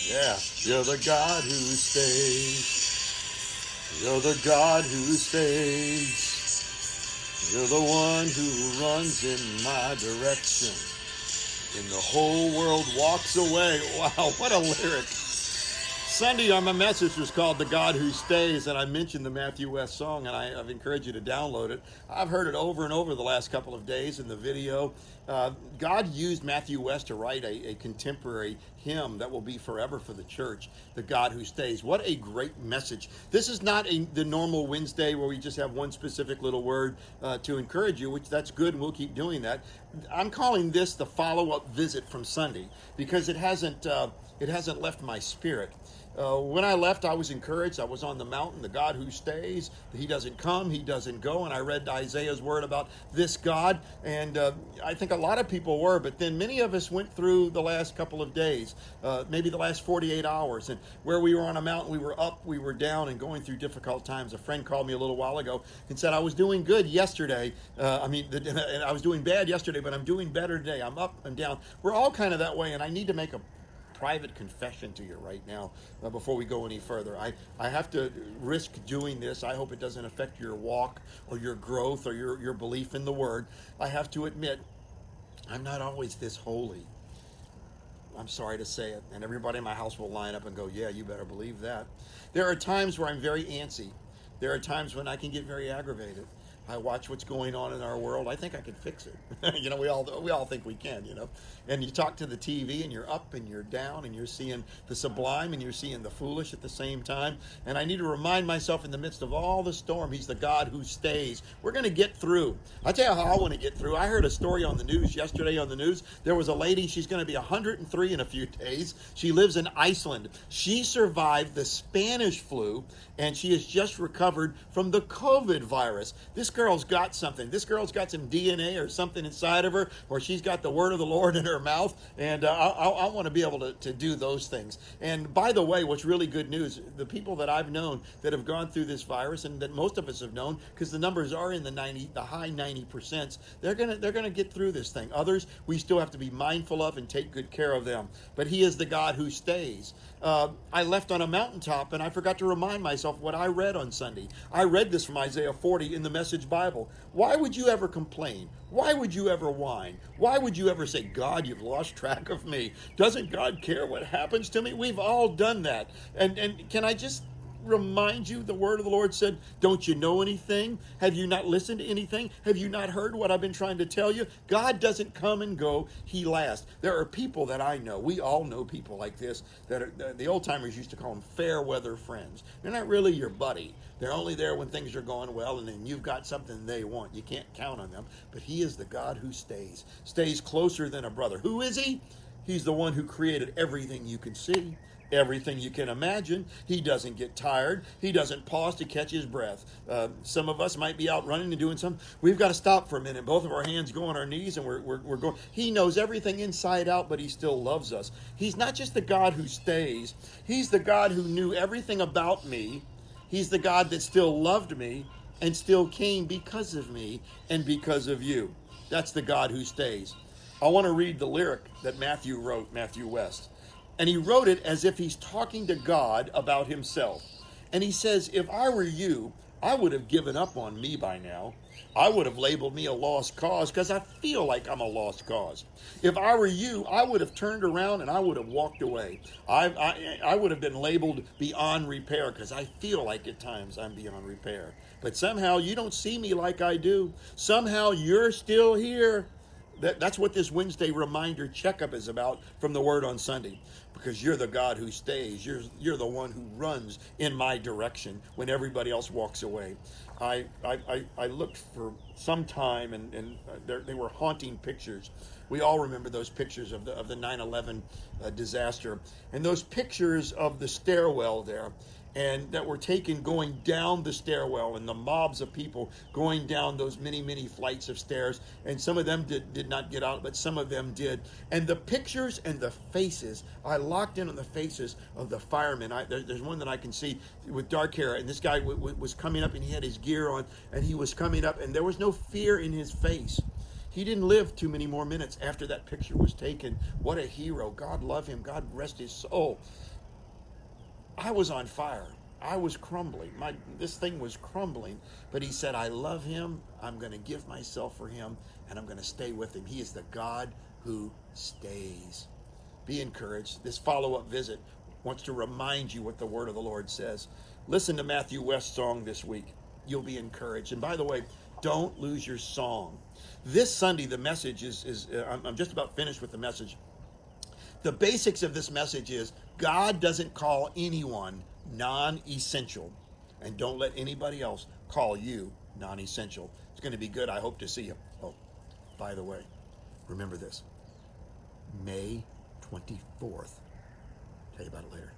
Yeah, you're the God who stays. You're the God who stays. You're the one who runs in my direction. And the whole world walks away. Wow, what a lyric. Sunday on my message was called The God Who Stays, and I mentioned the Matthew West song, and I've encouraged you to download it. I've heard it over and over the last couple of days in the video. God used Matthew West to write a contemporary hymn that will be forever for the church, The God Who Stays. What a great message. This is not the normal Wednesday where we just have one specific little word to encourage you, which that's good, and we'll keep doing that. I'm calling this the follow-up visit from Sunday because it hasn't left my spirit. When I left, I was encouraged. I was on the mountain, the God who stays. He doesn't come, he doesn't go. And I read Isaiah's word about this God. And I think a lot of people were, but then many of us went through the last couple of days, maybe the last 48 hours. And where we were on a mountain, we were up, we were down, and going through difficult times. A friend called me a little while ago and said, I was doing good yesterday. I was doing bad yesterday, but I'm doing better today. I'm up and down. We're all kind of that way, and I need to make a private confession to you right now before we go any further. I have to risk doing this. I hope it doesn't affect your walk or your growth or your belief in the word. I have to admit, I'm not always this holy. I'm sorry to say it. And everybody in my house will line up and go, yeah, you better believe that. There are times where I'm very antsy. There are times when I can get very aggravated. I watch what's going on in our world. I think I can fix it. We all think we can. And you talk to the TV, and you're up and you're down, and you're seeing the sublime and you're seeing the foolish at the same time. And I need to remind myself, in the midst of all the storm, He's the God who stays. We're going to get through. I tell you how I want to get through. I heard a story on the news yesterday. On the news, there was a lady. She's going to be 103 in a few days. She lives in Iceland. She survived the Spanish flu, and she has just recovered from the COVID virus. This girl's got something. This girl's got some DNA or something inside of her, or she's got the word of the Lord in her mouth. And I want to be able to do those things. And by the way, what's really good news, the people that I've known that have gone through this virus, and that most of us have known, because the numbers are in the high 90%, they're gonna get through this thing. Others, we still have to be mindful of and take good care of them. But He is the God who stays. I left on a mountaintop, and I forgot to remind myself what I read on Sunday. I read this from Isaiah 40 in the Message Bible. Why would you ever complain? Why would you ever whine? Why would you ever say, God, you've lost track of me? Doesn't God care what happens to me? We've all done that. And can I just remind you, the word of the Lord said, don't you know anything? Have you not listened to anything? Have you not heard what I've been trying to tell you? God doesn't come and go, He lasts. There are people that I know, we all know people like this, that are, the old timers used to call them fair weather friends. They're not really your buddy. They're only there when things are going well, and then you've got something they want. You can't count on them. But He is the God who stays closer than a brother. Who is He? He's the one who created everything you can see, everything you can imagine. He doesn't get tired. He doesn't pause to catch His breath. Some of us might be out running and doing something. We've got to stop for a minute. Both of our hands go on our knees, and we're going. He knows everything inside out, but He still loves us. He's not just the God who stays. He's the God who knew everything about me. He's the God that still loved me and still came because of me and because of you. That's the God who stays. I want to read the lyric that Matthew wrote, Matthew West. And he wrote it as if he's talking to God about himself. And he says, if I were you, I would have given up on me by now. I would have labeled me a lost cause because I feel like I'm a lost cause. If I were you, I would have turned around and I would have walked away. I would have been labeled beyond repair because I feel like at times I'm beyond repair. But somehow you don't see me like I do. Somehow you're still here. That's what this Wednesday reminder checkup is about from the Word on Sunday. Because you're the God who stays. You're the one who runs in my direction when everybody else walks away. I looked for some time, and they were haunting pictures. We all remember those pictures of the 9/11 disaster, and those pictures of the stairwell there, and that were taken going down the stairwell, and the mobs of people going down those many, many flights of stairs. And some of them did not get out, but some of them did. And the pictures and the faces, I locked in on the faces of the firemen. There's one that I can see with dark hair, and this guy was coming up, and he had his gear on, and he was coming up, and there was no fear in his face. He didn't live too many more minutes after that picture was taken. What a hero. God love him. God rest his soul. I was on fire. I was crumbling. This thing was crumbling. But he said, I love him. I'm going to give myself for him, and I'm going to stay with him. He is the God who stays. Be encouraged. This follow-up visit wants to remind you what the word of the Lord says. Listen to Matthew West's song this week. You'll be encouraged. And by the way, don't lose your song. This Sunday, the message is I'm just about finished with the message. The basics of this message is God doesn't call anyone non-essential, and don't let anybody else call you non-essential. It's going to be good. I hope to see you. Oh, by the way, remember this. May 24th. Tell you about it later.